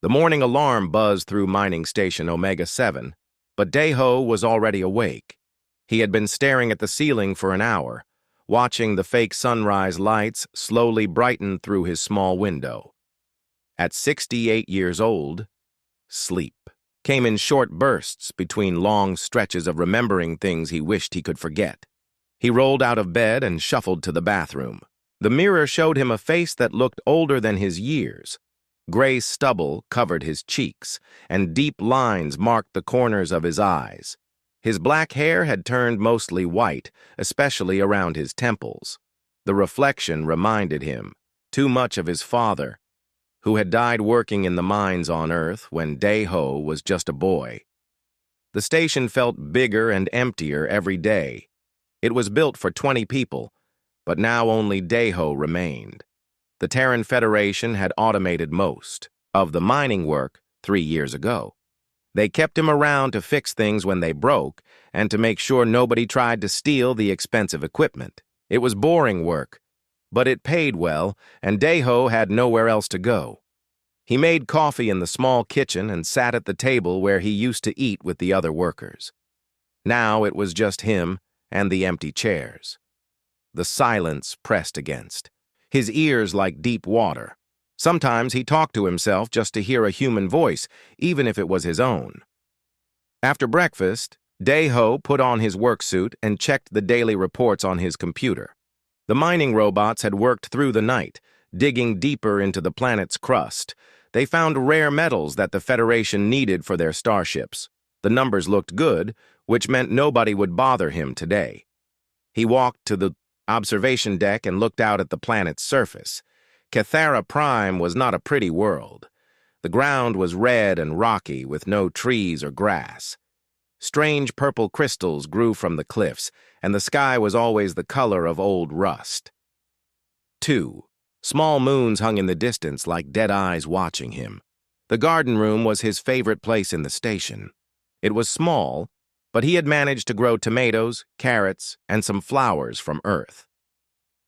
The morning alarm buzzed through mining station Omega-7, but Daeho was already awake. He had been staring at the ceiling for an hour, watching the fake sunrise lights slowly brighten through his small window. At 68 years old, sleep came in short bursts between long stretches of remembering things he wished he could forget. He rolled out of bed and shuffled to the bathroom. The mirror showed him a face that looked older than his years. Gray stubble covered his cheeks, and deep lines marked the corners of his eyes. His black hair had turned mostly white, especially around his temples. The reflection reminded him too much of his father, who had died working in the mines on Earth when Daeho was just a boy. The station felt bigger and emptier every day. It was built for 20 people, but now only Daeho remained. The Terran Federation had automated most of the mining work 3 years ago. They kept him around to fix things when they broke and to make sure nobody tried to steal the expensive equipment. It was boring work, but it paid well, and Daeho had nowhere else to go. He made coffee in the small kitchen and sat at the table where he used to eat with the other workers. Now it was just him and the empty chairs. The silence pressed against his ears like deep water. Sometimes he talked to himself just to hear a human voice, even if it was his own. After breakfast, Daeho put on his work suit and checked the daily reports on his computer. The mining robots had worked through the night, digging deeper into the planet's crust. They found rare metals that the Federation needed for their starships. The numbers looked good, which meant nobody would bother him today. He walked to the observation deck and looked out at the planet's surface. Cathara Prime was not a pretty world. The ground was red and rocky with no trees or grass. Strange purple crystals grew from the cliffs, and the sky was always the color of old rust. 2 small moons hung in the distance like dead eyes watching him. The garden room was his favorite place in the station. It was small, but he had managed to grow tomatoes, carrots, and some flowers from Earth.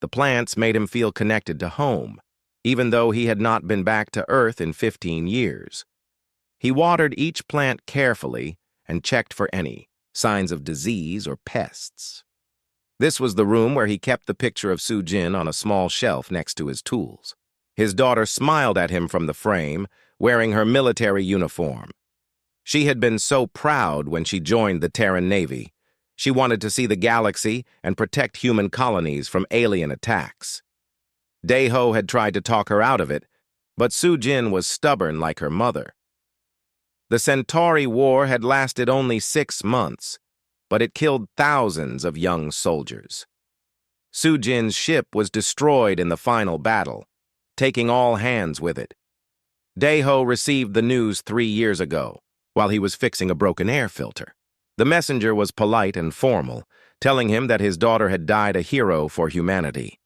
The plants made him feel connected to home, even though he had not been back to Earth in 15 years. He watered each plant carefully and checked for any signs of disease or pests. This was the room where he kept the picture of Sujin on a small shelf next to his tools. His daughter smiled at him from the frame, wearing her military uniform. She had been so proud when she joined the Terran Navy. She wanted to see the galaxy and protect human colonies from alien attacks. Daeho had tried to talk her out of it, but Sujin was stubborn like her mother. The Centauri War had lasted only 6 months, but it killed thousands of young soldiers. Sujin's ship was destroyed in the final battle, taking all hands with it. Daeho received the news 3 years ago, while he was fixing a broken air filter. The messenger was polite and formal, telling him that his daughter had died a hero for humanity.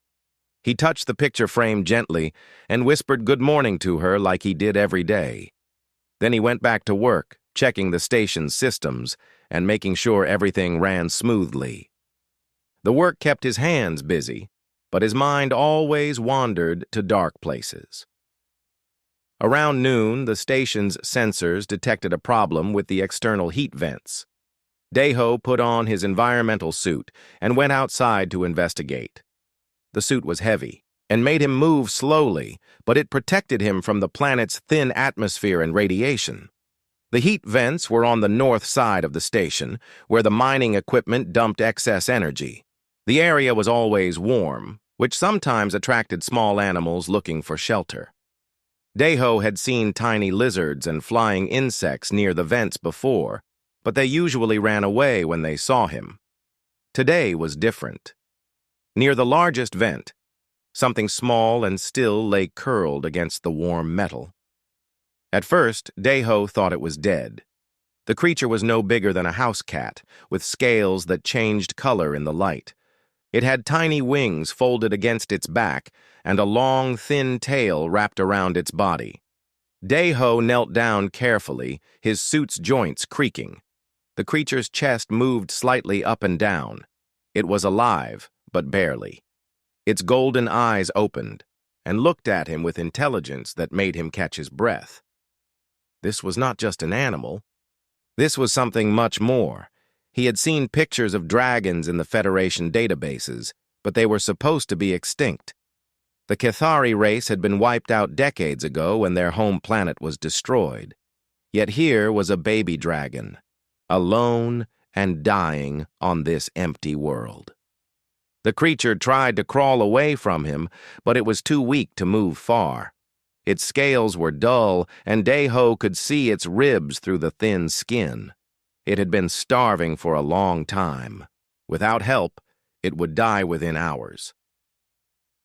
He touched the picture frame gently and whispered good morning to her like he did every day. Then he went back to work, checking the station's systems and making sure everything ran smoothly. The work kept his hands busy, but his mind always wandered to dark places. Around noon, the station's sensors detected a problem with the external heat vents. Daeho put on his environmental suit and went outside to investigate. The suit was heavy and made him move slowly, but it protected him from the planet's thin atmosphere and radiation. The heat vents were on the north side of the station, where the mining equipment dumped excess energy. The area was always warm, which sometimes attracted small animals looking for shelter. Daeho had seen tiny lizards and flying insects near the vents before, but they usually ran away when they saw him. Today was different. Near the largest vent, something small and still lay curled against the warm metal. At first, Daeho thought it was dead. The creature was no bigger than a house cat, with scales that changed color in the light. It had tiny wings folded against its back and a long, thin tail wrapped around its body. Daeho knelt down carefully, his suit's joints creaking. The creature's chest moved slightly up and down. It was alive, but barely. Its golden eyes opened and looked at him with intelligence that made him catch his breath. This was not just an animal. This was something much more. He had seen pictures of dragons in the Federation databases, but they were supposed to be extinct. The Cathari race had been wiped out decades ago when their home planet was destroyed. Yet here was a baby dragon, alone and dying on this empty world. The creature tried to crawl away from him, but it was too weak to move far. Its scales were dull, and Daeho could see its ribs through the thin skin. It had been starving for a long time. Without help, it would die within hours.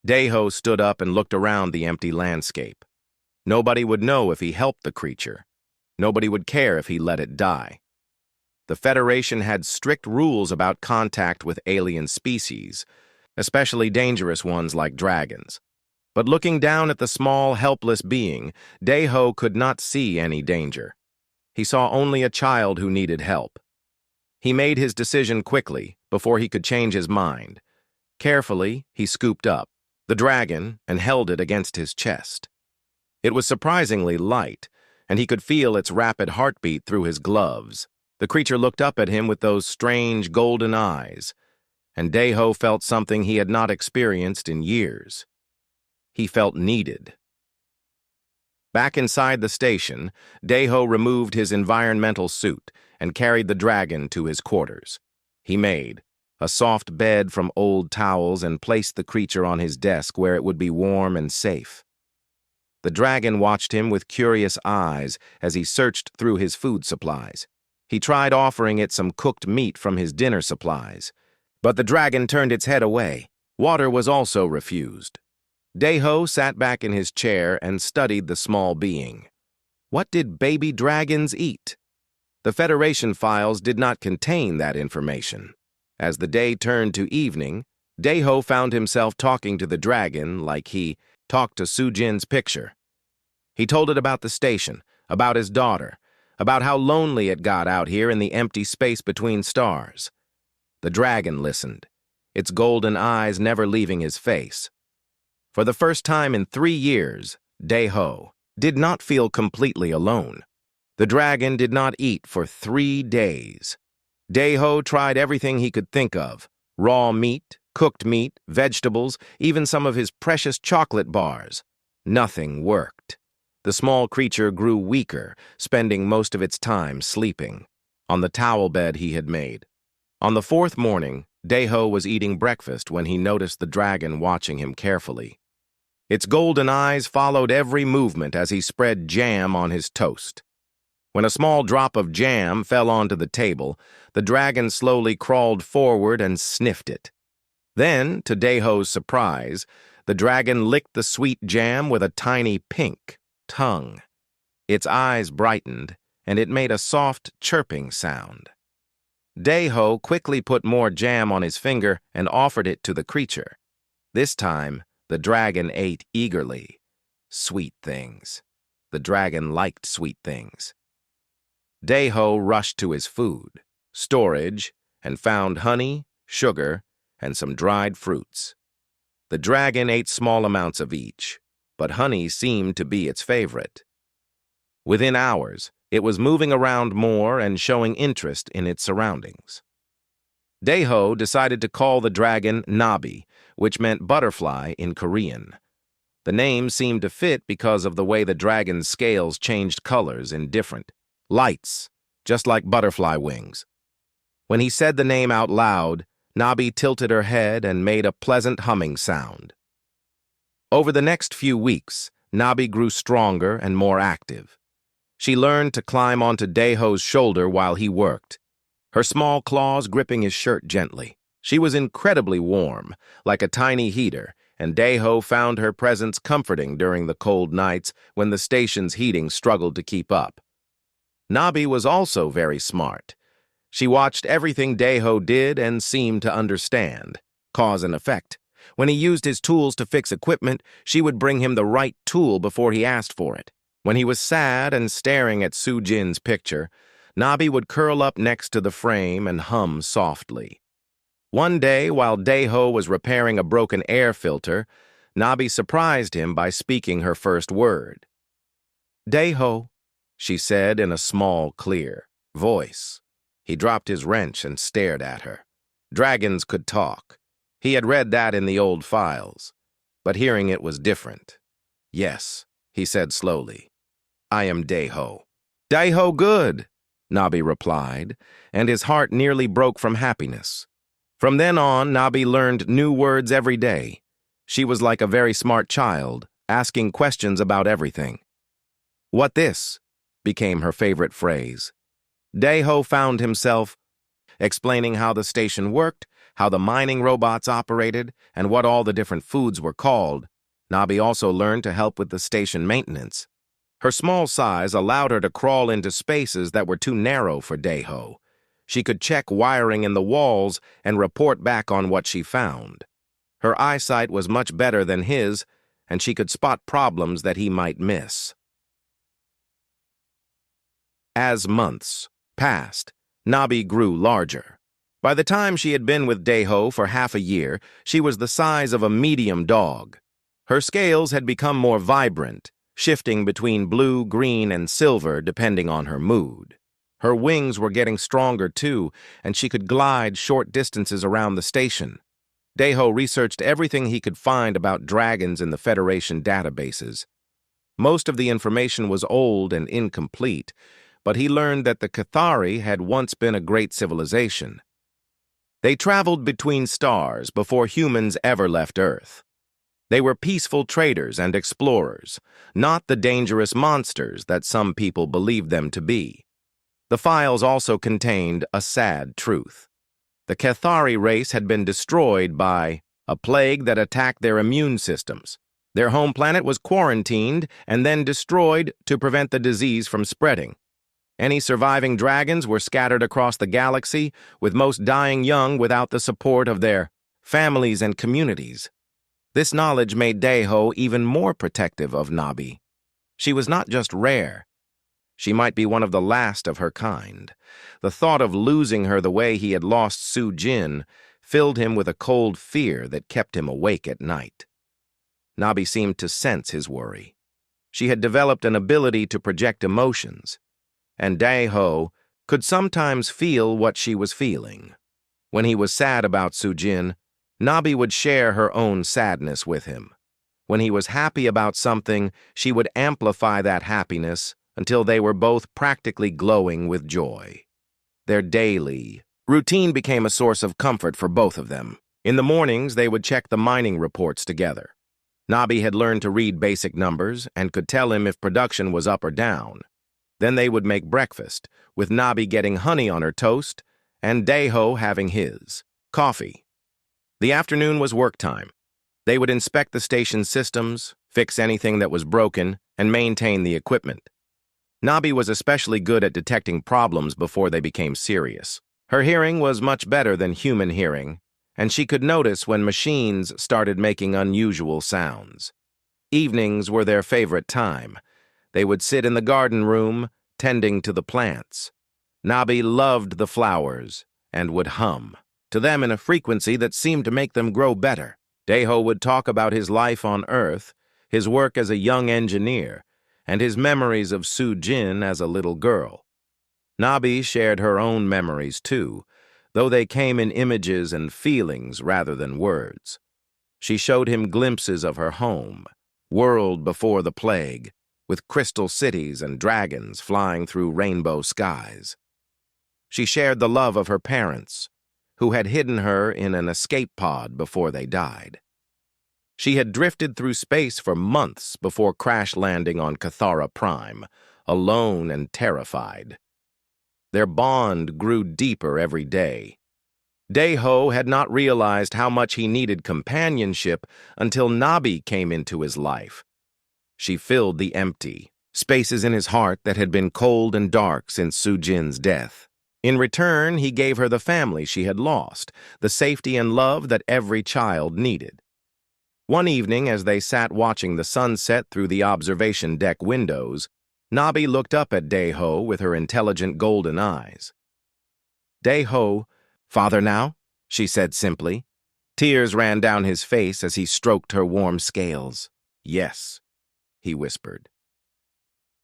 Daeho stood up and looked around the empty landscape. Nobody would know if he helped the creature. Nobody would care if he let it die. The Federation had strict rules about contact with alien species, especially dangerous ones like dragons. But looking down at the small, helpless being, Daeho could not see any danger. He saw only a child who needed help. He made his decision quickly, before he could change his mind. Carefully, he scooped up the dragon and held it against his chest. It was surprisingly light, and he could feel its rapid heartbeat through his gloves. The creature looked up at him with those strange golden eyes, and Daeho felt something he had not experienced in years. He felt needed. Back inside the station, Daeho removed his environmental suit and carried the dragon to his quarters. He made a soft bed from old towels and placed the creature on his desk where it would be warm and safe. The dragon watched him with curious eyes as he searched through his food supplies. He tried offering it some cooked meat from his dinner supplies, but the dragon turned its head away. Water was also refused. Daeho sat back in his chair and studied the small being. What did baby dragons eat? The Federation files did not contain that information. As the day turned to evening, Daeho found himself talking to the dragon like he talked to Sujin's picture. He told it about the station, about his daughter, about how lonely it got out here in the empty space between stars. The dragon listened, its golden eyes never leaving his face. For the first time in 3 years, Daeho did not feel completely alone. The dragon did not eat for 3 days. Daeho tried everything he could think of: raw meat, cooked meat, vegetables, even some of his precious chocolate bars. Nothing worked. The small creature grew weaker, spending most of its time sleeping on the towel bed he had made. On the 4th morning, Daeho was eating breakfast when he noticed the dragon watching him carefully. Its golden eyes followed every movement as he spread jam on his toast. When a small drop of jam fell onto the table, the dragon slowly crawled forward and sniffed it. Then, to Daeho's surprise, the dragon licked the sweet jam with a tiny pink tongue. Its eyes brightened, and it made a soft, chirping sound. Daeho quickly put more jam on his finger and offered it to the creature. This time, the dragon ate eagerly. Sweet things. The dragon liked sweet things. Daeho rushed to his food, storage, and found honey, sugar, and some dried fruits. The dragon ate small amounts of each, but honey seemed to be its favorite. Within hours, it was moving around more and showing interest in its surroundings. Daeho decided to call the dragon Nabi, which meant butterfly in Korean. The name seemed to fit because of the way the dragon's scales changed colors in different lights, just like butterfly wings. When he said the name out loud, Nabi tilted her head and made a pleasant humming sound. Over the next few weeks, Nabi grew stronger and more active. She learned to climb onto Daeho's shoulder while he worked, her small claws gripping his shirt gently. She was incredibly warm, like a tiny heater, and Daeho found her presence comforting during the cold nights when the station's heating struggled to keep up. Nabi was also very smart. She watched everything Daeho did and seemed to understand cause and effect. When he used his tools to fix equipment, she would bring him the right tool before he asked for it. When he was sad and staring at Sujin's picture, Nabi would curl up next to the frame and hum softly. One day, while Daeho was repairing a broken air filter, Nabi surprised him by speaking her first word. "Daeho," she said in a small, clear voice. He dropped his wrench and stared at her. Dragons could talk. He had read that in the old files, but hearing it was different. Yes, he said slowly. I am Daiho. Daiho good, Nabi replied, and his heart nearly broke from happiness. From then on, Nabi learned new words every day. She was like a very smart child, asking questions about everything. What this? Became her favorite phrase. Daiho found himself explaining how the station worked, how the mining robots operated, and what all the different foods were called. Nabi also learned to help with the station maintenance. Her small size allowed her to crawl into spaces that were too narrow for Daiho. She could check wiring in the walls and report back on what she found. Her eyesight was much better than his, and she could spot problems that he might miss. As months passed, Nabi grew larger. By the time she had been with Daiho for half a year, she was the size of a medium dog. Her scales had become more vibrant, shifting between blue, green, and silver depending on her mood. Her wings were getting stronger too, and she could glide short distances around the station. Daiho researched everything he could find about dragons in the Federation databases. Most of the information was old and incomplete, but he learned that the Cathari had once been a great civilization. They traveled between stars before humans ever left Earth. They were peaceful traders and explorers, not the dangerous monsters that some people believed them to be. The files also contained a sad truth. The Cathari race had been destroyed by a plague that attacked their immune systems. Their home planet was quarantined and then destroyed to prevent the disease from spreading. Any surviving dragons were scattered across the galaxy, with most dying young without the support of their families and communities. This knowledge made Daiho even more protective of Nabi. She was not just rare. She might be one of the last of her kind. The thought of losing her the way he had lost Su Jin filled him with a cold fear that kept him awake at night. Nabi seemed to sense his worry. She had developed an ability to project emotions, and Daiho could sometimes feel what she was feeling. When he was sad about Su Jin, Nabi would share her own sadness with him. When he was happy about something, she would amplify that happiness until they were both practically glowing with joy. Their daily routine became a source of comfort for both of them. In the mornings, they would check the mining reports together. Nabi had learned to read basic numbers and could tell him if production was up or down. Then they would make breakfast, with Nabi getting honey on her toast and Daiho having his coffee. The afternoon was work time. They would inspect the station's systems, fix anything that was broken, and maintain the equipment. Nabi was especially good at detecting problems before they became serious. Her hearing was much better than human hearing, and she could notice when machines started making unusual sounds. Evenings were their favorite time. They would sit in the garden room, tending to the plants. Nabi loved the flowers and would hum to them in a frequency that seemed to make them grow better. Daiho would talk about his life on Earth, his work as a young engineer, and his memories of Su Jin as a little girl. Nabi shared her own memories too, though they came in images and feelings rather than words. She showed him glimpses of her home, world before the plague, with crystal cities and dragons flying through rainbow skies. She shared the love of her parents, who had hidden her in an escape pod before they died. She had drifted through space for months before crash landing on Cathara Prime, alone and terrified. Their bond grew deeper every day. Daiho had not realized how much he needed companionship until Nabi came into his life. She filled the empty spaces in his heart that had been cold and dark since Su Jin's death. In return, he gave her the family she had lost, the safety and love that every child needed. One evening, as they sat watching the sunset through the observation deck windows, Nabi looked up at Daiho with her intelligent golden eyes. Daiho, father now? She said simply. Tears ran down his face as he stroked her warm scales. Yes, he whispered.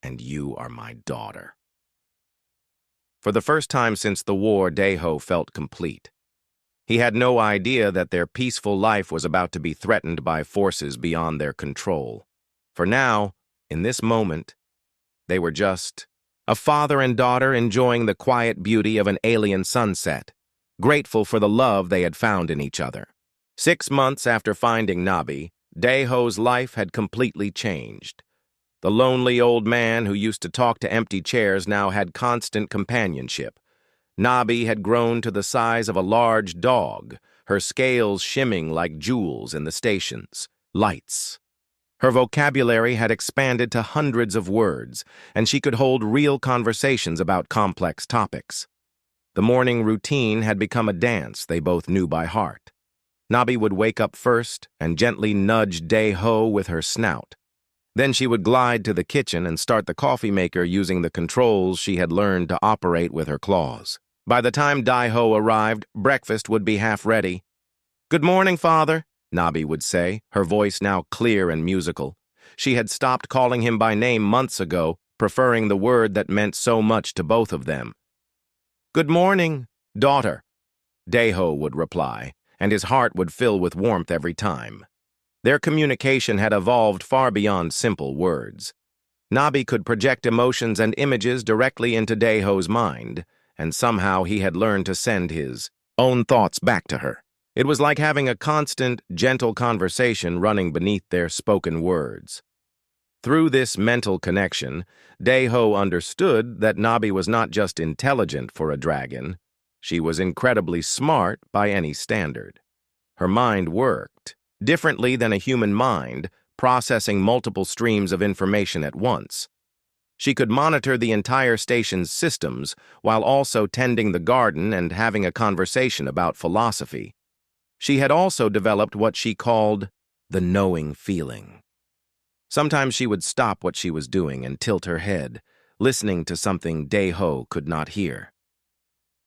and you are my daughter." For the first time since the war, Daeho felt complete. He had no idea that their peaceful life was about to be threatened by forces beyond their control. For now, in this moment, they were just a father and daughter enjoying the quiet beauty of an alien sunset, grateful for the love they had found in each other. 6 months after finding Nabi, Daeho's life had completely changed. The lonely old man who used to talk to empty chairs now had constant companionship. Nabi had grown to the size of a large dog, her scales shimming like jewels in the station's lights. Her vocabulary had expanded to hundreds of words, and she could hold real conversations about complex topics. The morning routine had become a dance they both knew by heart. Nabi would wake up first and gently nudge Daeho with her snout. Then she would glide to the kitchen and start the coffee maker using the controls she had learned to operate with her claws. By the time Daeho arrived, breakfast would be half ready. "Good morning, Father," Nabi would say, her voice now clear and musical. She had stopped calling him by name months ago, preferring the word that meant so much to both of them. "Good morning, daughter," Daeho would reply, and his heart would fill with warmth every time. Their communication had evolved far beyond simple words. Nabi could project emotions and images directly into Daeho's mind, and somehow he had learned to send his own thoughts back to her. It was like having a constant, gentle conversation running beneath their spoken words. Through this mental connection, Daeho understood that Nabi was not just intelligent for a dragon. She was incredibly smart by any standard. Her mind worked differently than a human mind, processing multiple streams of information at once. She could monitor the entire station's systems while also tending the garden and having a conversation about philosophy. She had also developed what she called the knowing feeling. Sometimes she would stop what she was doing and tilt her head, listening to something Daeho could not hear.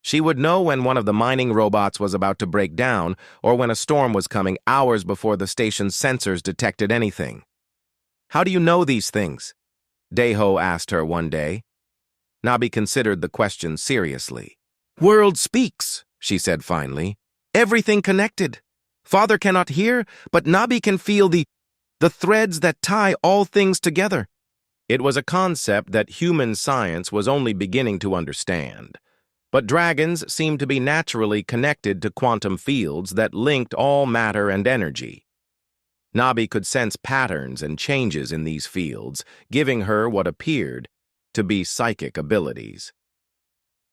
She would know when one of the mining robots was about to break down or when a storm was coming hours before the station's sensors detected anything. "How do you know these things?" Daeho asked her one day. Nabi considered the question seriously. "World speaks," she said finally. "Everything connected. Father cannot hear, but Nabi can feel the threads that tie all things together." It was a concept that human science was only beginning to understand. But dragons seemed to be naturally connected to quantum fields that linked all matter and energy. Nabi could sense patterns and changes in these fields, giving her what appeared to be psychic abilities.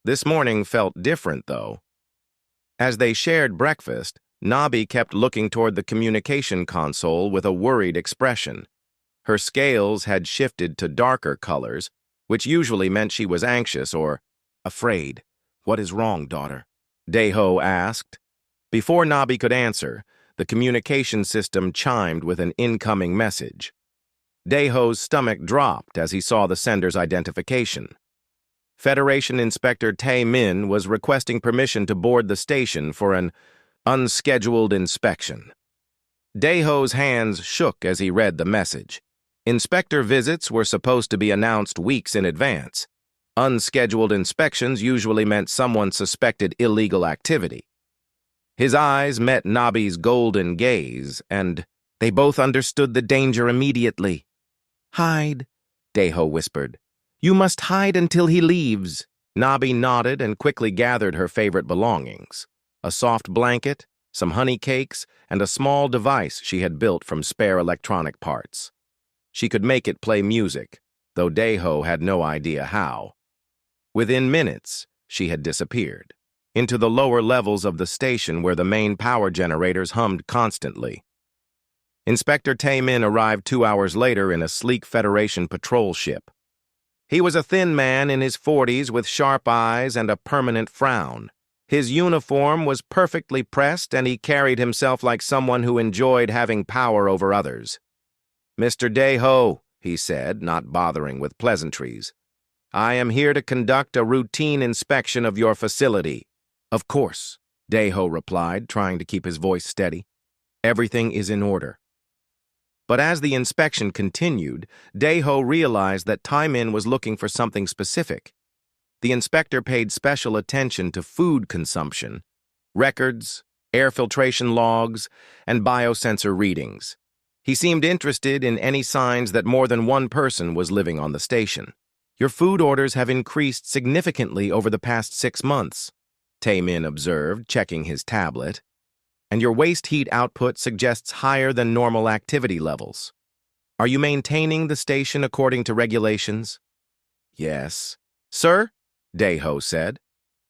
This morning felt different, though. As they shared breakfast, Nabi kept looking toward the communication console with a worried expression. Her scales had shifted to darker colors, which usually meant she was anxious or afraid. "What is wrong, daughter?" Daeho asked. Before Nabi could answer, the communication system chimed with an incoming message. Daeho's stomach dropped as he saw the sender's identification. Federation Inspector Tae Min was requesting permission to board the station for an unscheduled inspection. Daeho's hands shook as he read the message. Inspector visits were supposed to be announced weeks in advance. Unscheduled inspections usually meant someone suspected illegal activity. His eyes met Nabi's golden gaze, and they both understood the danger immediately. "Hide," Daeho whispered. "You must hide until he leaves." Nabi nodded and quickly gathered her favorite belongings: a soft blanket, some honey cakes, and a small device she had built from spare electronic parts. She could make it play music, though Daeho had no idea how. Within minutes, she had disappeared into the lower levels of the station where the main power generators hummed constantly. Inspector Tae Min arrived 2 hours later in a sleek Federation patrol ship. He was a thin man in his 40s with sharp eyes and a permanent frown. His uniform was perfectly pressed, and he carried himself like someone who enjoyed having power over others. "Mr. Daeho," he said, not bothering with pleasantries, "I am here to conduct a routine inspection of your facility." "Of course," Daeho replied, trying to keep his voice steady. "Everything is in order." But as the inspection continued, Daeho realized that Taimin was looking for something specific. The inspector paid special attention to food consumption, records, air filtration logs, and biosensor readings. He seemed interested in any signs that more than one person was living on the station. Your food orders have increased significantly over the past 6 months, Taimin observed, checking his tablet. And your waste heat output suggests higher than normal activity levels. Are you maintaining the station according to regulations? Yes. Sir, Daeho said.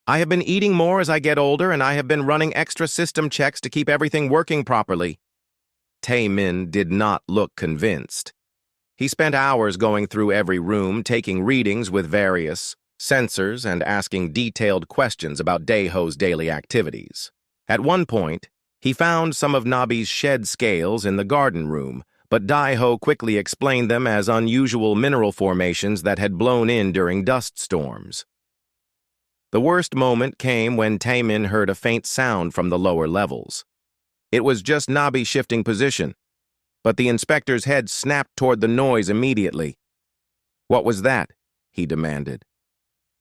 I have been eating more as I get older, and I have been running extra system checks to keep everything working properly. Taimin did not look convinced. He spent hours going through every room, taking readings with various sensors and asking detailed questions about Daeho's daily activities. At one point, he found some of Nabi's shed scales in the garden room, but Daeho quickly explained them as unusual mineral formations that had blown in during dust storms. The worst moment came when Taimin heard a faint sound from the lower levels. It was just Nabi shifting position, but the inspector's head snapped toward the noise immediately. What was that? He demanded.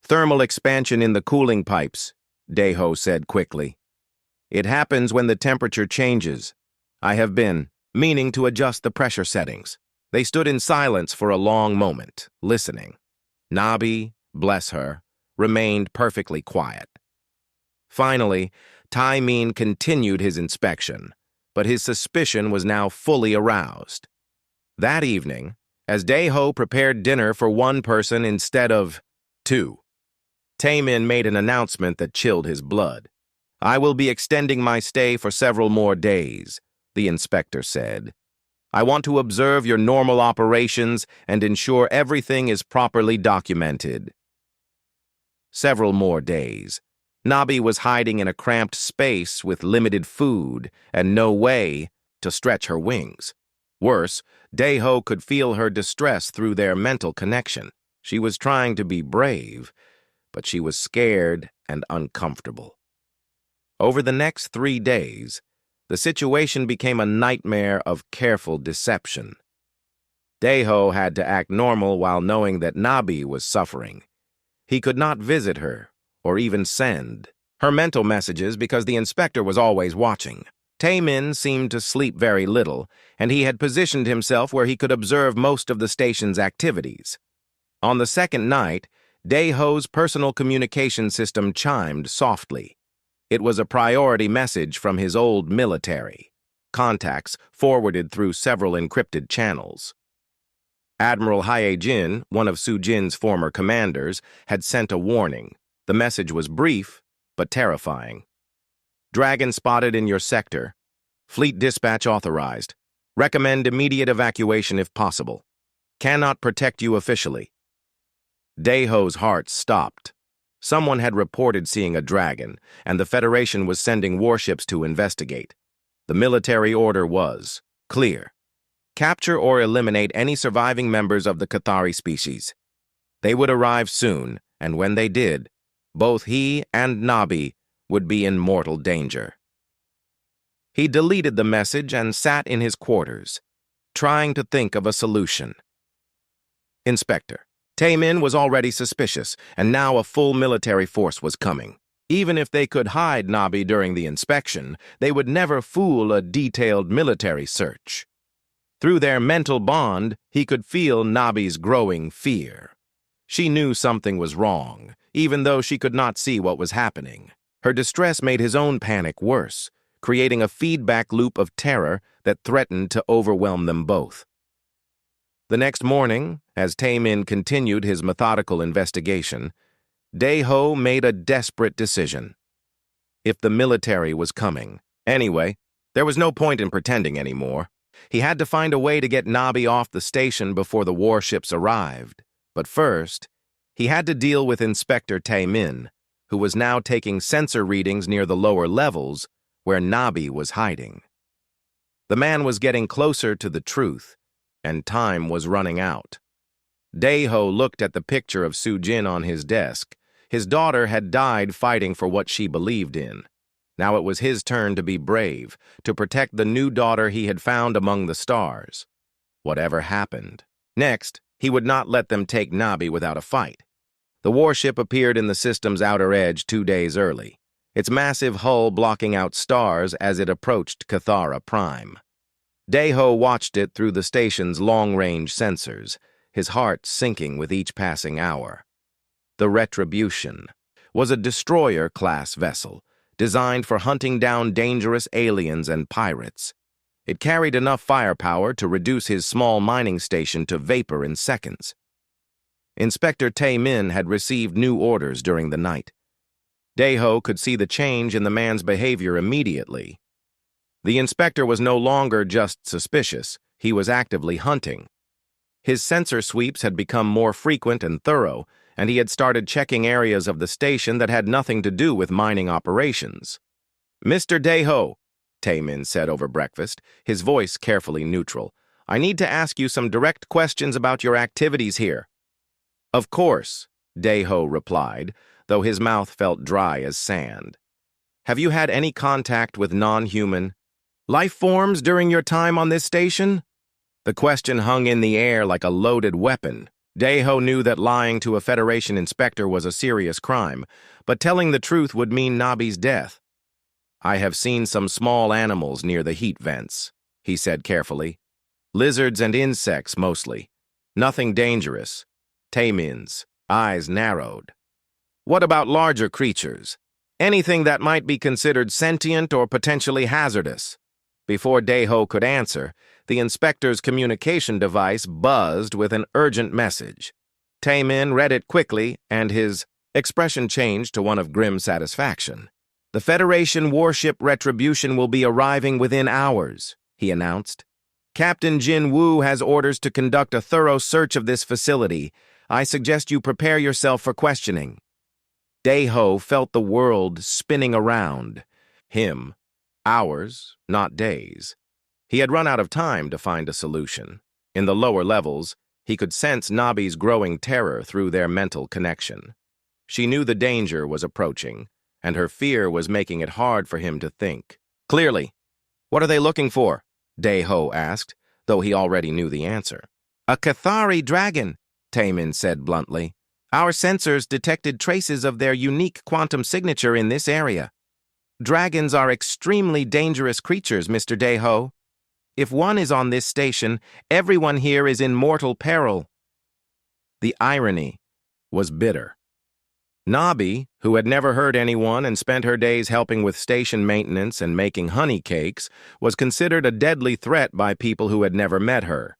Thermal expansion in the cooling pipes, Daeho said quickly. It happens when the temperature changes. I have been meaning to adjust the pressure settings. They stood in silence for a long moment, listening. Nabi, bless her, remained perfectly quiet. Finally, Taimin continued his inspection, but his suspicion was now fully aroused. That evening, as Daeho prepared dinner for one person instead of 2, Taimin made an announcement that chilled his blood. I will be extending my stay for several more days, the inspector said. I want to observe your normal operations and ensure everything is properly documented. Several more days. Nabi was hiding in a cramped space with limited food and no way to stretch her wings. Worse, Daeho could feel her distress through their mental connection. She was trying to be brave, but she was scared and uncomfortable. Over the next 3 days, the situation became a nightmare of careful deception. Daeho had to act normal while knowing that Nabi was suffering. He could not visit her or even send her mental messages because the inspector was always watching. Taimin seemed to sleep very little, and he had positioned himself where he could observe most of the station's activities. On the second night, Daeho's personal communication system chimed softly. It was a priority message from his old military. Contacts forwarded through several encrypted channels. Admiral Hyejin, one of Sujin's former commanders, had sent a warning. The message was brief, but terrifying. Dragon spotted in your sector. Fleet dispatch authorized. Recommend immediate evacuation if possible. Cannot protect you officially. Daeho's heart stopped. Someone had reported seeing a dragon, and the Federation was sending warships to investigate. The military order was clear. Capture or eliminate any surviving members of the Cathari species. They would arrive soon, and when they did, both he and Nabi would be in mortal danger. He deleted the message and sat in his quarters, trying to think of a solution. Inspector. Taimin was already suspicious, and now a full military force was coming. Even if they could hide Nabi during the inspection, they would never fool a detailed military search. Through their mental bond, he could feel Nabi's growing fear. She knew something was wrong, even though she could not see what was happening. Her distress made his own panic worse, creating a feedback loop of terror that threatened to overwhelm them both. The next morning, as Taimin continued his methodical investigation, Daeho made a desperate decision. If the military was coming, anyway, there was no point in pretending anymore. He had to find a way to get Nabi off the station before the warships arrived. But first, he had to deal with Inspector Taimin, who was now taking sensor readings near the lower levels where Nabi was hiding. The man was getting closer to the truth, and time was running out. Daeho looked at the picture of Sujin on his desk. His daughter had died fighting for what she believed in. Now it was his turn to be brave, to protect the new daughter he had found among the stars. whatever happened. Next, he would not let them take Nabi without a fight. The warship appeared in the system's outer edge 2 days early, its massive hull blocking out stars as it approached Cathara Prime. Deho watched it through the station's long-range sensors, his heart sinking with each passing hour. The Retribution was a destroyer-class vessel, designed for hunting down dangerous aliens and pirates. It carried enough firepower to reduce his small mining station to vapor in seconds. Inspector Tae-min had received new orders during the night. Deho could see the change in the man's behavior immediately. The inspector was no longer just suspicious, he was actively hunting. His sensor sweeps had become more frequent and thorough, and he had started checking areas of the station that had nothing to do with mining operations. "Mr. Deho," Tae-min said over breakfast, his voice carefully neutral, "I need to ask you some direct questions about your activities here." "Of course," Deho replied, though his mouth felt dry as sand. "Have you had any contact with non-human life forms during your time on this station?" The question hung in the air like a loaded weapon. Deho knew that lying to a Federation inspector was a serious crime, but telling the truth would mean Nabi's death. "I have seen some small animals near the heat vents," he said carefully. "Lizards and insects, mostly. Nothing dangerous." Tae-min's eyes narrowed. "What about larger creatures? Anything that might be considered sentient or potentially hazardous?" Before Deho could answer, the inspector's communication device buzzed with an urgent message. Tae-min read it quickly, and his expression changed to one of grim satisfaction. "The Federation warship Retribution will be arriving within hours," he announced. "Captain Jin Woo has orders to conduct a thorough search of this facility. I suggest you prepare yourself for questioning." Deho felt the world spinning around him. Hours, not days. He had run out of time to find a solution. In the lower levels, he could sense Nabi's growing terror through their mental connection. She knew the danger was approaching, and her fear was making it hard for him to think. "Clearly, what are they looking for?" Deho asked, though he already knew the answer. "A Cathari dragon," Tae-min said bluntly. "Our sensors detected traces of their unique quantum signature in this area. Dragons are extremely dangerous creatures, Mr. Deho. If one is on this station, everyone here is in mortal peril." The irony was bitter. Nabi, who had never hurt anyone and spent her days helping with station maintenance and making honey cakes, was considered a deadly threat by people who had never met her.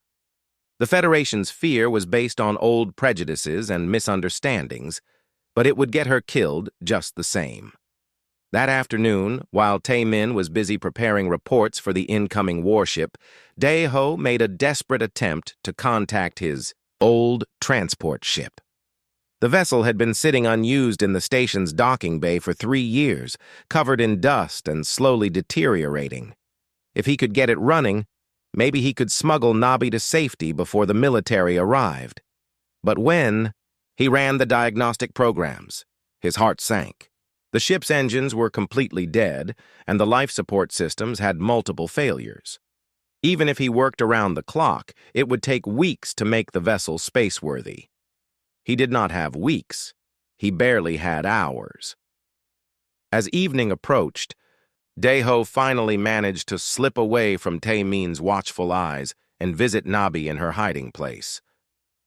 The Federation's fear was based on old prejudices and misunderstandings, but it would get her killed just the same. That afternoon, while Tae-min was busy preparing reports for the incoming warship, Deho made a desperate attempt to contact his old transport ship. The vessel had been sitting unused in the station's docking bay for 3 years, covered in dust and slowly deteriorating. If he could get it running, maybe he could smuggle Nabi to safety before the military arrived. But when he ran the diagnostic programs, his heart sank. The ship's engines were completely dead, and the life support systems had multiple failures. Even if he worked around the clock, it would take weeks to make the vessel spaceworthy. He did not have weeks. He barely had hours. As evening approached, Deho finally managed to slip away from Tae-min's watchful eyes and visit Nabi in her hiding place.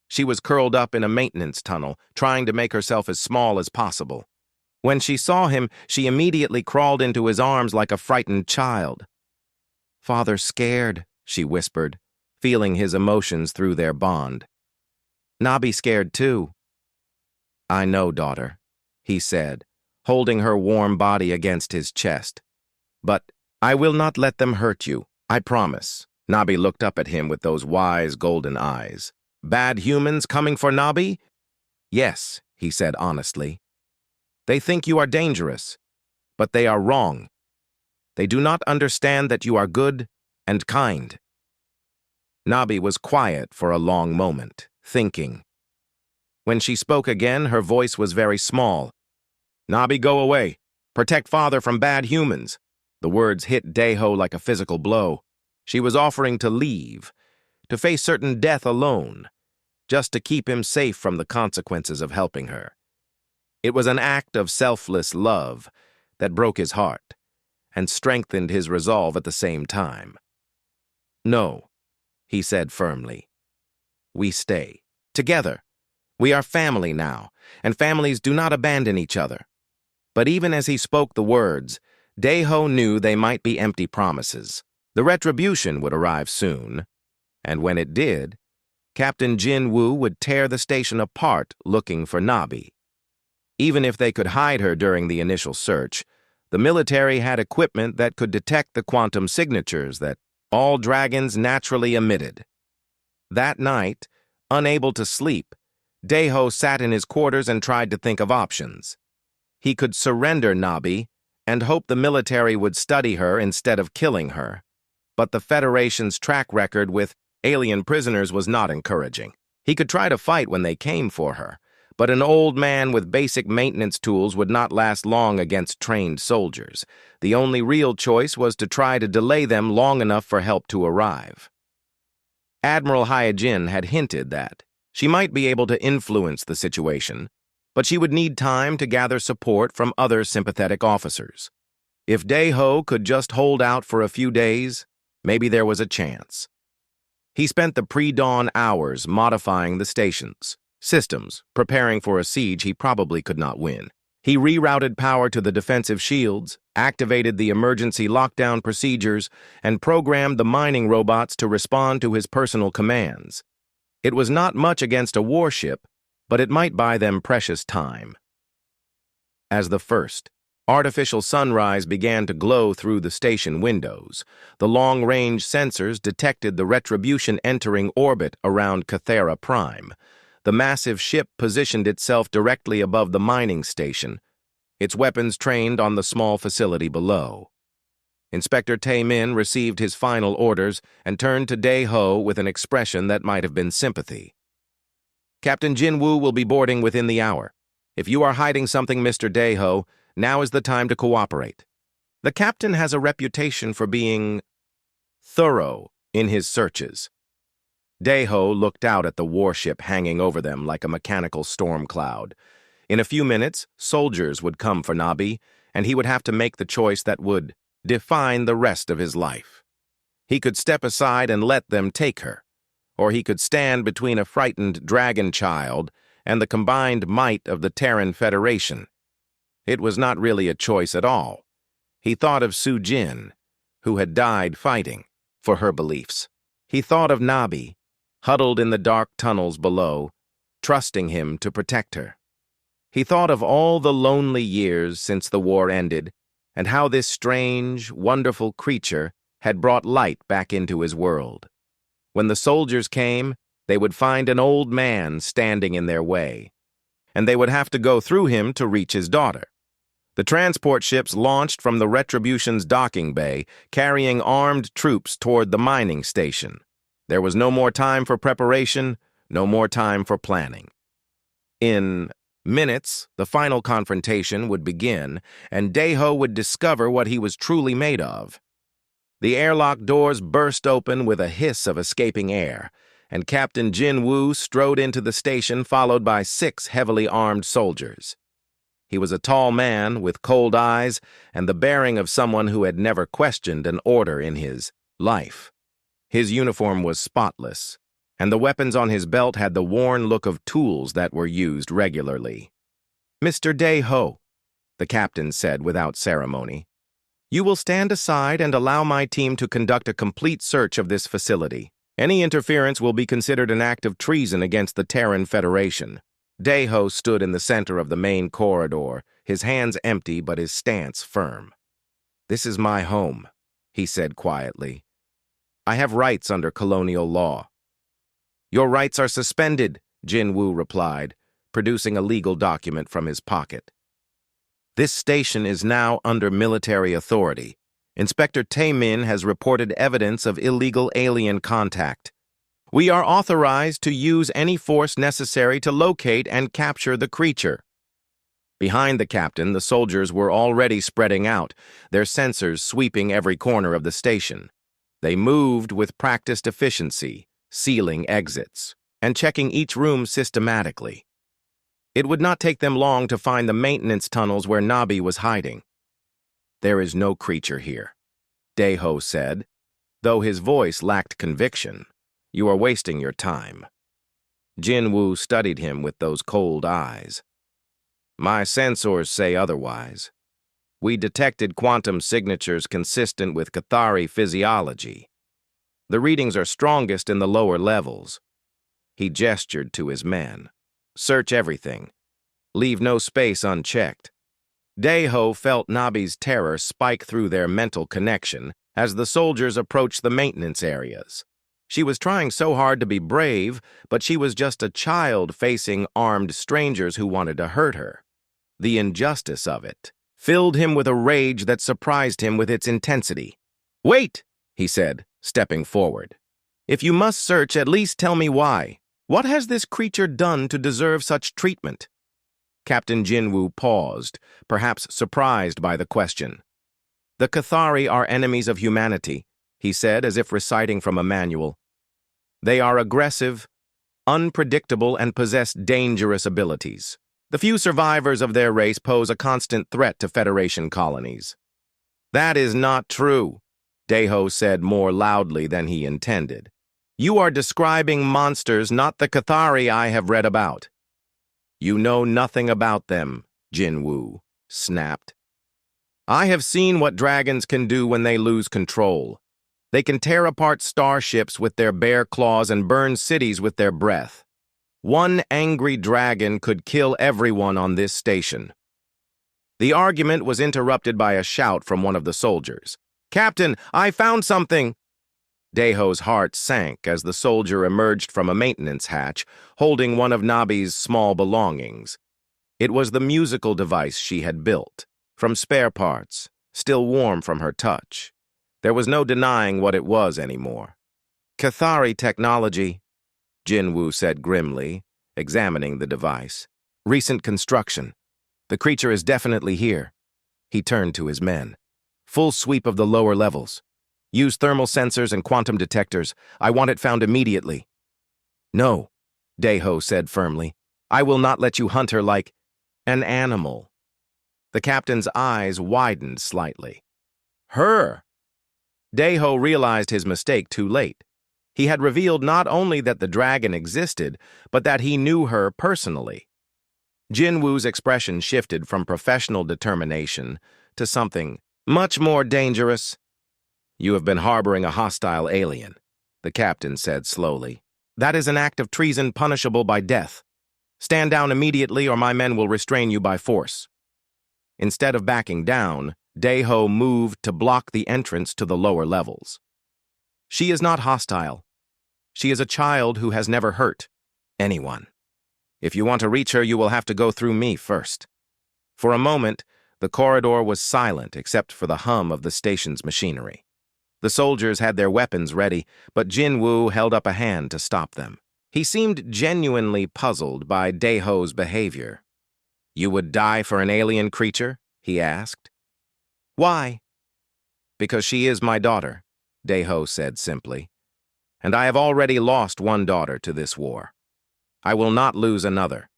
She was curled up in a maintenance tunnel, trying to make herself as small as possible. When she saw him, she immediately crawled into his arms like a frightened child. "Father scared," she whispered, feeling his emotions through their bond. "Nabi scared too." "I know, daughter," he said, holding her warm body against his chest. "But I will not let them hurt you, I promise." Nabi looked up at him with those wise golden eyes. "Bad humans coming for Nabi?" "Yes," he said honestly. "They think you are dangerous, but they are wrong. They do not understand that you are good and kind." Nabi was quiet for a long moment, thinking. When she spoke again, her voice was very small. "Nabi, go away. Protect father from bad humans." The words hit Deho like a physical blow. She was offering to leave, to face certain death alone, just to keep him safe from the consequences of helping her. It was an act of selfless love that broke his heart and strengthened his resolve at the same time. "No," he said firmly. "We stay. Together. We are family now, and families do not abandon each other." But even as he spoke the words, Dae-ho knew they might be empty promises. The retribution would arrive soon, and when it did, Captain Jin-woo would tear the station apart looking for Nabi. Even if they could hide her during the initial search, the military had equipment that could detect the quantum signatures that all dragons naturally emitted. That night, unable to sleep, Dae-ho sat in his quarters and tried to think of options. He could surrender Nabi and hope the military would study her instead of killing her. But the Federation's track record with alien prisoners was not encouraging. He could try to fight when they came for her, but an old man with basic maintenance tools would not last long against trained soldiers. The only real choice was to try to delay them long enough for help to arrive. Admiral Hyojin had hinted that she might be able to influence the situation, but she would need time to gather support from other sympathetic officers. If Dae-ho could just hold out for a few days, maybe there was a chance. He spent the pre-dawn hours modifying the station's systems, preparing for a siege he probably could not win. He rerouted power to the defensive shields, activated the emergency lockdown procedures, and programmed the mining robots to respond to his personal commands. It was not much against a warship, but it might buy them precious time. As the first artificial sunrise began to glow through the station windows, the long-range sensors detected the Retribution entering orbit around Cathera Prime. The massive ship positioned itself directly above the mining station, its weapons trained on the small facility below. Inspector Tae-min received his final orders and turned to Dae-ho with an expression that might have been sympathy. "Captain Jin-woo will be boarding within the hour. If you are hiding something, Mr. Dae-ho, now is the time to cooperate." The captain has a reputation for being thorough in his searches. Dae-ho looked out at the warship hanging over them like a mechanical storm cloud. In a few minutes, soldiers would come for Nabi, and he would have to make the choice that would define the rest of his life. He could step aside and let them take her, or he could stand between a frightened dragon child and the combined might of the Terran Federation. It was not really a choice at all. He thought of Su-jin, who had died fighting for her beliefs. He thought of Nabi, huddled in the dark tunnels below, trusting him to protect her. He thought of all the lonely years since the war ended, and how this strange, wonderful creature had brought light back into his world. When the soldiers came, they would find an old man standing in their way, and they would have to go through him to reach his daughter. The transport ships launched from the Retribution's docking bay, carrying armed troops toward the mining station. There was no more time for preparation, no more time for planning. In minutes, the final confrontation would begin, and Dae-ho would discover what he was truly made of. The airlock doors burst open with a hiss of escaping air, and Captain Jin-woo strode into the station followed by 6 heavily armed soldiers. He was a tall man with cold eyes and the bearing of someone who had never questioned an order in his life. His uniform was spotless, and the weapons on his belt had the worn look of tools that were used regularly. "Mr. Dae-ho," the captain said without ceremony, "you will stand aside and allow my team to conduct a complete search of this facility. Any interference will be considered an act of treason against the Terran Federation." Dae-ho stood in the center of the main corridor, his hands empty but his stance firm. "This is my home," he said quietly. "I have rights under colonial law." "Your rights are suspended," Jin-woo replied, producing a legal document from his pocket. "This station is now under military authority. Inspector Tae-min has reported evidence of illegal alien contact. We are authorized to use any force necessary to locate and capture the creature." Behind the captain, the soldiers were already spreading out, their sensors sweeping every corner of the station. They moved with practiced efficiency, sealing exits, and checking each room systematically. It would not take them long to find the maintenance tunnels where Nabi was hiding. "There is no creature here," Daeho said, though his voice lacked conviction. "You are wasting your time." Jinwoo studied him with those cold eyes. "My sensors say otherwise. We detected quantum signatures consistent with Cathari physiology. The readings are strongest in the lower levels." He gestured to his men. "Search everything. Leave no space unchecked." Daeho felt Nabi's terror spike through their mental connection as the soldiers approached the maintenance areas. She was trying so hard to be brave, but she was just a child facing armed strangers who wanted to hurt her. The injustice of it filled him with a rage that surprised him with its intensity. "Wait," he said, stepping forward. "If you must search, at least tell me why. What has this creature done to deserve such treatment?" Captain Jinwoo paused, perhaps surprised by the question. "The Cathari are enemies of humanity," he said, as if reciting from a manual. "They are aggressive, unpredictable, and possess dangerous abilities. The few survivors of their race pose a constant threat to Federation colonies." "That is not true," Daeho said more loudly than he intended. "You are describing monsters, not the Cathari I have read about." "You know nothing about them," Jinwoo snapped. "I have seen what dragons can do when they lose control. They can tear apart starships with their bare claws and burn cities with their breath. One angry dragon could kill everyone on this station." The argument was interrupted by a shout from one of the soldiers. "Captain, I found something!" Daeho's heart sank as the soldier emerged from a maintenance hatch, holding one of Nabi's small belongings. It was the musical device she had built, from spare parts, still warm from her touch. There was no denying what it was anymore. "Cathari technology," Jinwoo said grimly, examining the device. "Recent construction. The creature is definitely here." He turned to his men. "Full sweep of the lower levels. Use thermal sensors and quantum detectors. I want it found immediately." "No," Daeho said firmly. "I will not let you hunt her like an animal." The captain's eyes widened slightly. "Her?" Daeho realized his mistake too late. He had revealed not only that the dragon existed, but that he knew her personally. Jinwoo's expression shifted from professional determination to something much more dangerous. "You have been harboring a hostile alien," the captain said slowly. "That is an act of treason punishable by death. Stand down immediately or my men will restrain you by force." Instead of backing down, Daeho moved to block the entrance to the lower levels. "She is not hostile. She is a child who has never hurt anyone. If you want to reach her, you will have to go through me first." For a moment, the corridor was silent except for the hum of the station's machinery. The soldiers had their weapons ready, but Jinwoo held up a hand to stop them. He seemed genuinely puzzled by Daeho's behavior. "You would die for an alien creature?" he asked. "Why?" "Because she is my daughter," Daeho said simply. "And I have already lost one daughter to this war. I will not lose another."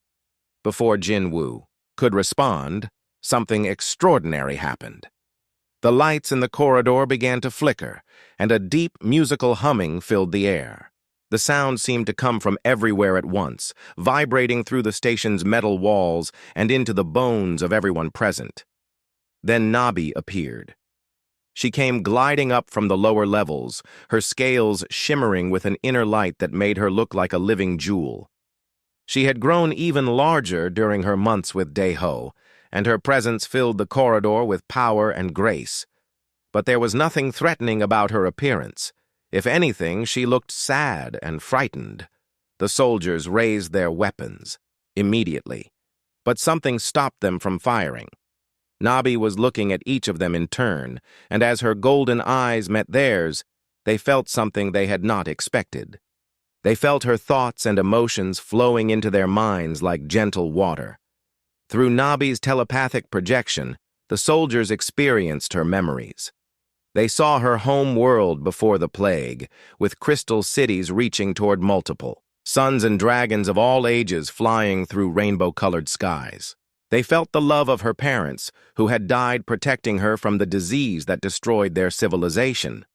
Before Jinwoo could respond, something extraordinary happened. The lights in the corridor began to flicker, and a deep musical humming filled the air. The sound seemed to come from everywhere at once, vibrating through the station's metal walls and into the bones of everyone present. Then Nabi appeared. She came gliding up from the lower levels, her scales shimmering with an inner light that made her look like a living jewel. She had grown even larger during her months with Daeho, and her presence filled the corridor with power and grace. But there was nothing threatening about her appearance. If anything, she looked sad and frightened. The soldiers raised their weapons immediately, but something stopped them from firing. Nabi was looking at each of them in turn, and as her golden eyes met theirs, they felt something they had not expected. They felt her thoughts and emotions flowing into their minds like gentle water. Through Nabi's telepathic projection, the soldiers experienced her memories. They saw her home world before the plague, with crystal cities reaching toward multiple, suns and dragons of all ages flying through rainbow-colored skies. They felt the love of her parents, who had died protecting her from the disease that destroyed their civilization.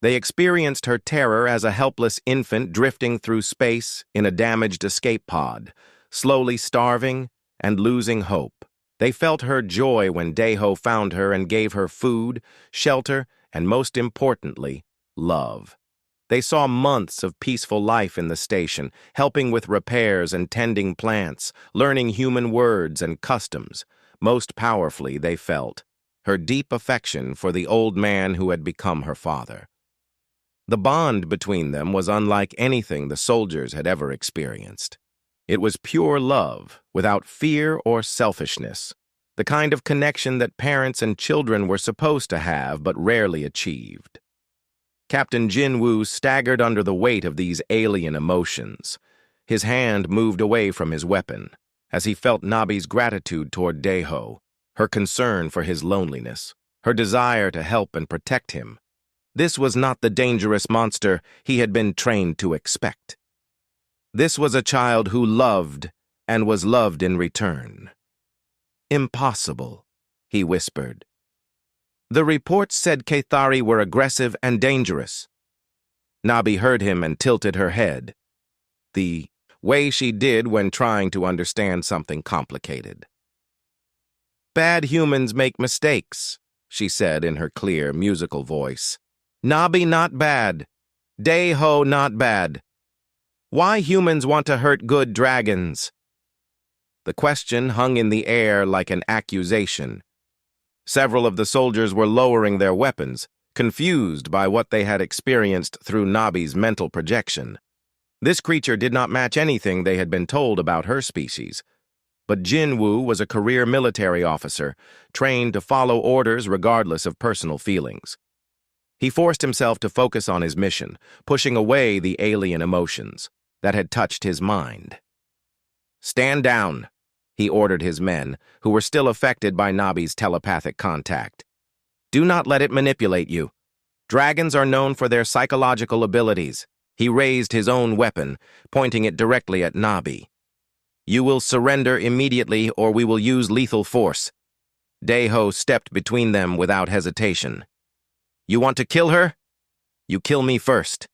They experienced her terror as a helpless infant drifting through space in a damaged escape pod, slowly starving and losing hope. They felt her joy when Dayho found her and gave her food, shelter, and most importantly, love. They saw months of peaceful life in the station, helping with repairs and tending plants, learning human words and customs. Most powerfully, they felt her deep affection for the old man who had become her father. The bond between them was unlike anything the soldiers had ever experienced. It was pure love, without fear or selfishness, the kind of connection that parents and children were supposed to have but rarely achieved. Captain Jinwoo staggered under the weight of these alien emotions. His hand moved away from his weapon, as he felt Nabi's gratitude toward Dayho, her concern for his loneliness, her desire to help and protect him. This was not the dangerous monster he had been trained to expect. This was a child who loved and was loved in return. "Impossible," he whispered. "The reports said Cathari were aggressive and dangerous." Nabi heard him and tilted her head, the way she did when trying to understand something complicated. "Bad humans make mistakes," she said in her clear, musical voice. "Nabi not bad. Dayho not bad. Why humans want to hurt good dragons?" The question hung in the air like an accusation. Several of the soldiers were lowering their weapons, confused by what they had experienced through Nabi's mental projection. This creature did not match anything they had been told about her species. But Jinwoo was a career military officer, trained to follow orders regardless of personal feelings. He forced himself to focus on his mission, pushing away the alien emotions that had touched his mind. "Stand down," he ordered his men, who were still affected by Nabi's telepathic contact. "Do not let it manipulate you. Dragons are known for their psychological abilities." He raised his own weapon, pointing it directly at Nabi. "You will surrender immediately or we will use lethal force." Dayho stepped between them without hesitation. "You want to kill her? You kill me first."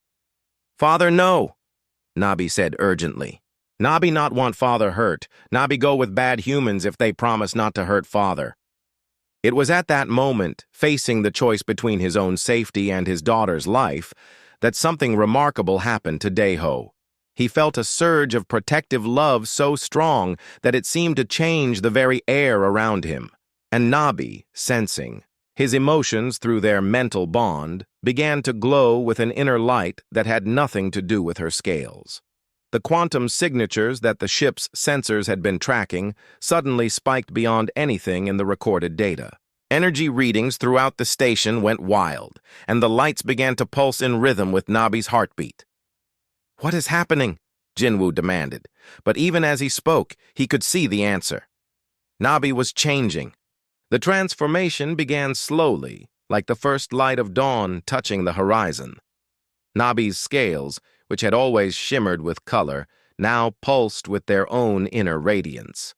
"Father, no," Nabi said urgently. "Nabi not want father hurt. Nabi go with bad humans if they promise not to hurt father." It was at that moment, facing the choice between his own safety and his daughter's life, that something remarkable happened to Dayho. He felt a surge of protective love so strong that it seemed to change the very air around him. And Nabi, sensing his emotions through their mental bond, began to glow with an inner light that had nothing to do with her scales. The quantum signatures that the ship's sensors had been tracking suddenly spiked beyond anything in the recorded data. Energy readings throughout the station went wild, and the lights began to pulse in rhythm with Nabi's heartbeat. "What is happening?" Jinwoo demanded, but even as he spoke, he could see the answer. Nabi was changing. The transformation began slowly, like the first light of dawn touching the horizon. Nabi's scales, which had always shimmered with color, now pulsed with their own inner radiance.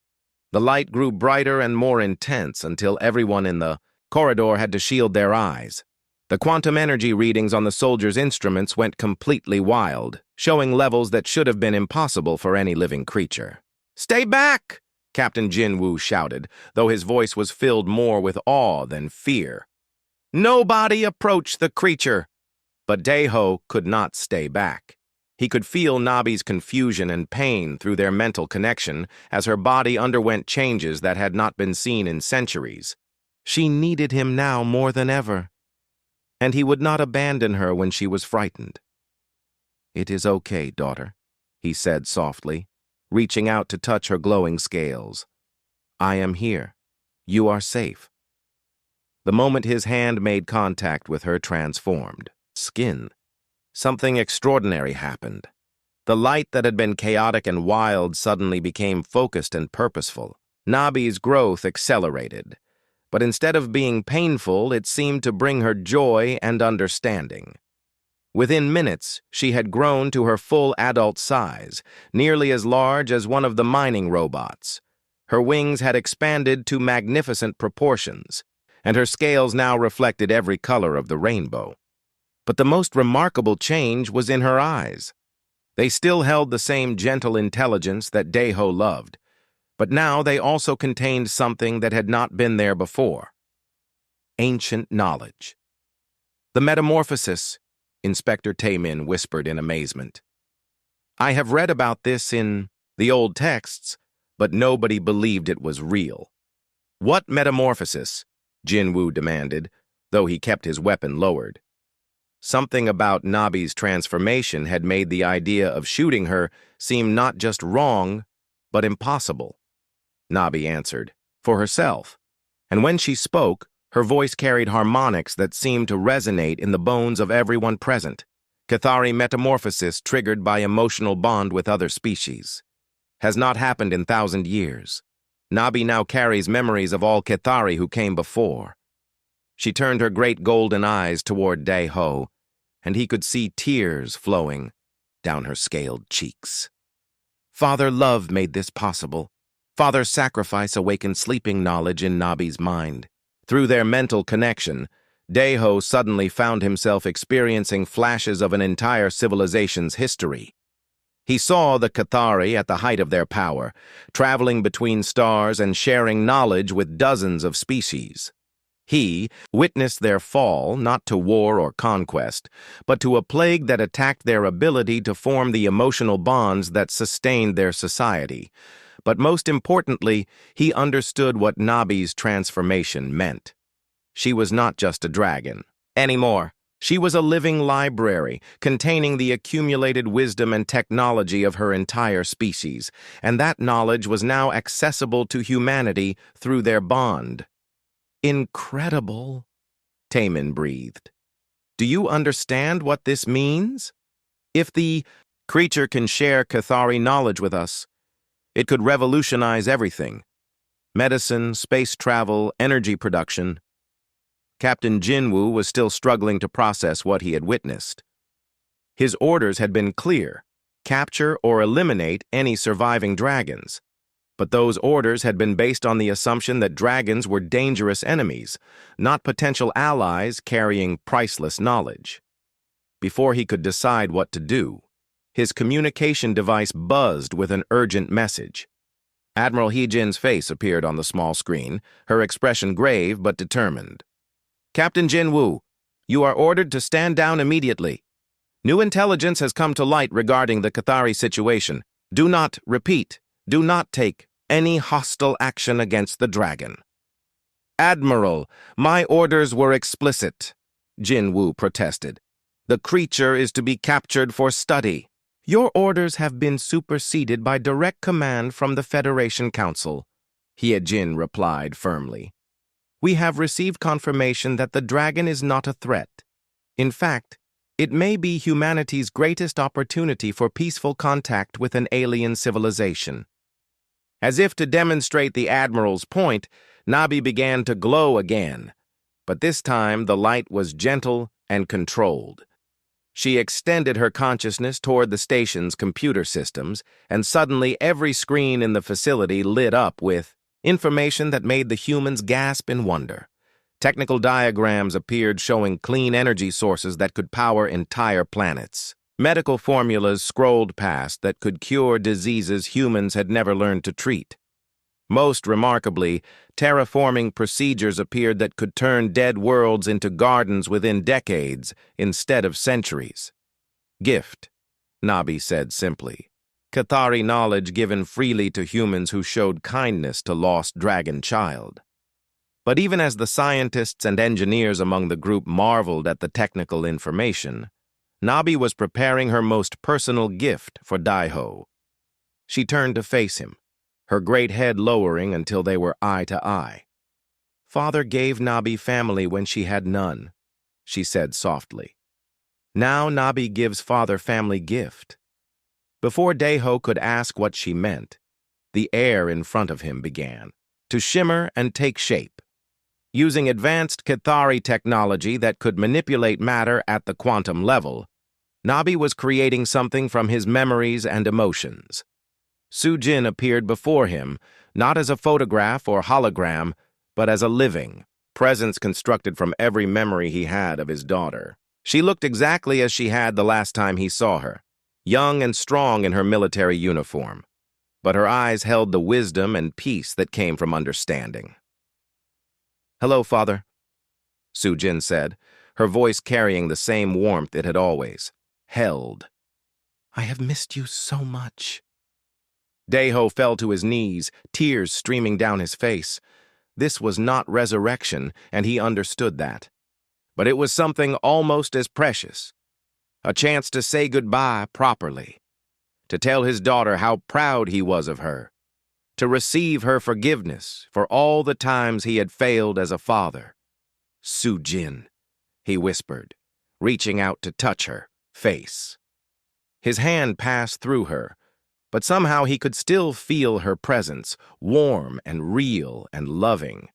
The light grew brighter and more intense until everyone in the corridor had to shield their eyes. The quantum energy readings on the soldiers' instruments went completely wild, showing levels that should have been impossible for any living creature. "Stay back!" Captain Jinwoo shouted, though his voice was filled more with awe than fear. "Nobody approach the creature!" But Dayho could not stay back. He could feel Nabi's confusion and pain through their mental connection as her body underwent changes that had not been seen in centuries. She needed him now more than ever, and he would not abandon her when she was frightened. "It is okay, daughter," he said softly, reaching out to touch her glowing scales. "I am here. You are safe." The moment his hand made contact with her transformed skin, something extraordinary happened. The light that had been chaotic and wild suddenly became focused and purposeful. Nabi's growth accelerated, but instead of being painful, it seemed to bring her joy and understanding. Within minutes, she had grown to her full adult size, nearly as large as one of the mining robots. Her wings had expanded to magnificent proportions, and her scales now reflected every color of the rainbow. But the most remarkable change was in her eyes. They still held the same gentle intelligence that Daeho loved, but now they also contained something that had not been there before. Ancient knowledge. The metamorphosis, Inspector Taemin whispered in amazement. I have read about this in the old texts, but nobody believed it was real. What metamorphosis? Jinwoo demanded, though he kept his weapon lowered. Something about Nabi's transformation had made the idea of shooting her seem not just wrong, but impossible. Nabi answered, for herself, and when she spoke, her voice carried harmonics that seemed to resonate in the bones of everyone present. Cathari metamorphosis triggered by emotional bond with other species. Has not happened in 1,000 years. Nabi now carries memories of all Cathari who came before. She turned her great golden eyes toward Daeho, and he could see tears flowing down her scaled cheeks. Father love made this possible. Father's sacrifice awakened sleeping knowledge in Nabi's mind. Through their mental connection, Daeho suddenly found himself experiencing flashes of an entire civilization's history. He saw the Cathari at the height of their power, traveling between stars and sharing knowledge with dozens of species. He witnessed their fall not to war or conquest, but to a plague that attacked their ability to form the emotional bonds that sustained their society. But most importantly, he understood what Nabi's transformation meant. She was not just a dragon anymore. She was a living library containing the accumulated wisdom and technology of her entire species, and that knowledge was now accessible to humanity through their bond. Incredible, Taemin breathed. Do you understand what this means? If the creature can share Cathari knowledge with us, it could revolutionize everything. Medicine, space travel, energy production. Captain Jinwoo was still struggling to process what he had witnessed. His orders had been clear: capture or eliminate any surviving dragons. But those orders had been based on the assumption that dragons were dangerous enemies, not potential allies carrying priceless knowledge. Before he could decide what to do, his communication device buzzed with an urgent message. Admiral Heejin's face appeared on the small screen, her expression grave but determined. Captain Jinwoo, you are ordered to stand down immediately. New intelligence has come to light regarding the Cathari situation. Do not, repeat, do not take any hostile action against the dragon. Admiral, my orders were explicit, Jinwoo protested. The creature is to be captured for study. Your orders have been superseded by direct command from the Federation Council, Heejin replied firmly. We have received confirmation that the dragon is not a threat. In fact, it may be humanity's greatest opportunity for peaceful contact with an alien civilization. As if to demonstrate the Admiral's point, Nabi began to glow again, but this time the light was gentle and controlled. She extended her consciousness toward the station's computer systems, and suddenly every screen in the facility lit up with information that made the humans gasp in wonder. Technical diagrams appeared showing clean energy sources that could power entire planets. Medical formulas scrolled past that could cure diseases humans had never learned to treat. Most remarkably, terraforming procedures appeared that could turn dead worlds into gardens within decades instead of centuries. Gift, Nabi said simply. Cathari knowledge given freely to humans who showed kindness to lost dragon child. But even as the scientists and engineers among the group marveled at the technical information, Nabi was preparing her most personal gift for Daeho. She turned to face him, her great head lowering until they were eye to eye. Father gave Nabi family when she had none, she said softly. Now Nabi gives father family gift. Before Daeho could ask what she meant, the air in front of him began to shimmer and take shape. Using advanced Cathari technology that could manipulate matter at the quantum level, Nabi was creating something from his memories and emotions. Sujin appeared before him, not as a photograph or hologram, but as a living presence constructed from every memory he had of his daughter. She looked exactly as she had the last time he saw her, young and strong in her military uniform, but her eyes held the wisdom and peace that came from understanding. "Hello, Father," Sujin said, her voice carrying the same warmth it had always held. "I have missed you so much." Daeho fell to his knees, tears streaming down his face. This was not resurrection, and he understood that. But it was something almost as precious. A chance to say goodbye properly. To tell his daughter how proud he was of her. To receive her forgiveness for all the times he had failed as a father. "Sujin," he whispered, reaching out to touch her face. His hand passed through her, but somehow he could still feel her presence, warm and real and loving.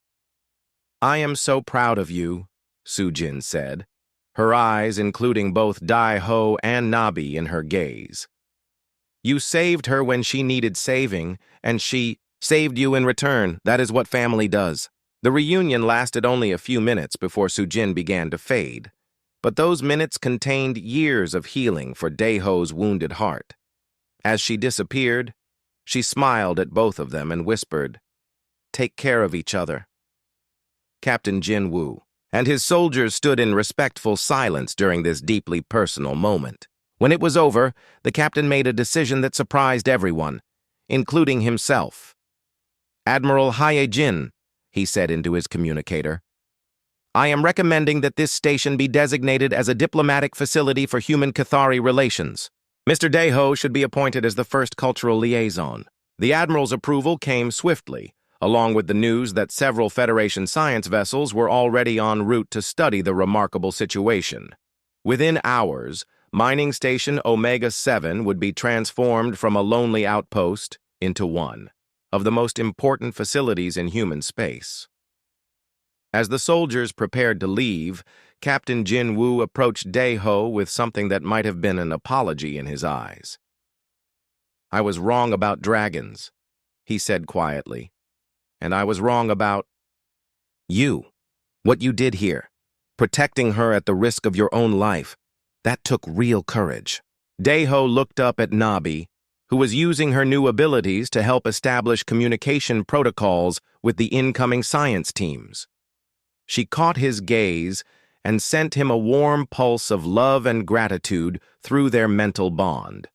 "I am so proud of you," Sujin said, her eyes including both Daeho and Nabi in her gaze. "You saved her when she needed saving, and she saved you in return. That is what family does." The reunion lasted only a few minutes before Sujin began to fade, but those minutes contained years of healing for Daeho's wounded heart. As she disappeared, she smiled at both of them and whispered, "Take care of each other." Captain Jin Woo and his soldiers stood in respectful silence during this deeply personal moment. When it was over, the captain made a decision that surprised everyone, including himself. "Admiral Hae Jin," he said into his communicator, "I am recommending that this station be designated as a diplomatic facility for human Cathari relations. Mr. Daeho should be appointed as the first cultural liaison." The Admiral's approval came swiftly, along with the news that several Federation science vessels were already en route to study the remarkable situation. Within hours, Mining Station Omega-7 would be transformed from a lonely outpost into one of the most important facilities in human space. As the soldiers prepared to leave, Captain Jin Woo approached Daeho with something that might have been an apology in his eyes. "I was wrong about dragons," he said quietly. "And I was wrong about you. What you did here, protecting her at the risk of your own life, that took real courage." Daeho looked up at Nabi, who was using her new abilities to help establish communication protocols with the incoming science teams. She caught his gaze and sent him a warm pulse of love and gratitude through their mental bond.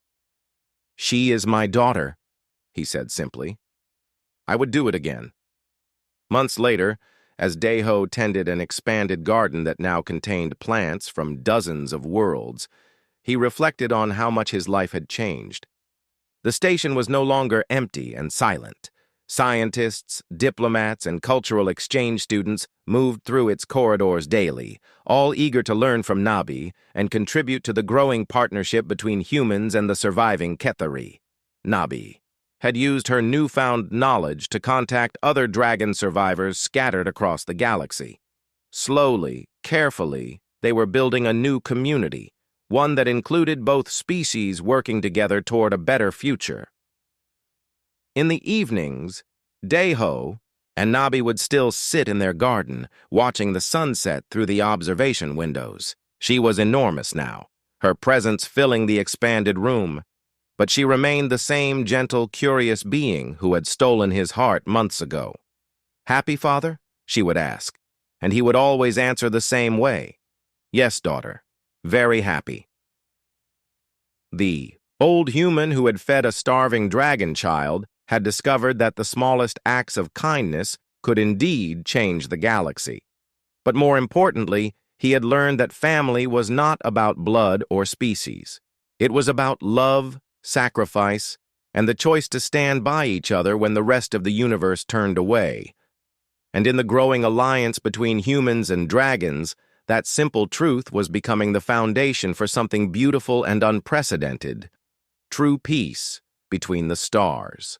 "She is my daughter," he said simply. "I would do it again." Months later, as Daeho tended an expanded garden that now contained plants from dozens of worlds, he reflected on how much his life had changed. The station was no longer empty and silent. Scientists, diplomats, and cultural exchange students moved through its corridors daily, all eager to learn from Nabi and contribute to the growing partnership between humans and the surviving Cathari. Nabi had used her newfound knowledge to contact other dragon survivors scattered across the galaxy. Slowly, carefully, they were building a new community, one that included both species working together toward a better future. In the evenings, Daeho and Nabi would still sit in their garden, watching the sunset through the observation windows. She was enormous now, her presence filling the expanded room, but she remained the same gentle, curious being who had stolen his heart months ago. "Happy, father?" she would ask, and he would always answer the same way. "Yes, daughter, very happy." The old human who had fed a starving dragon child had discovered that the smallest acts of kindness could indeed change the galaxy. But more importantly, he had learned that family was not about blood or species. It was about love, sacrifice, and the choice to stand by each other when the rest of the universe turned away. And in the growing alliance between humans and dragons, that simple truth was becoming the foundation for something beautiful and unprecedented: true peace between the stars.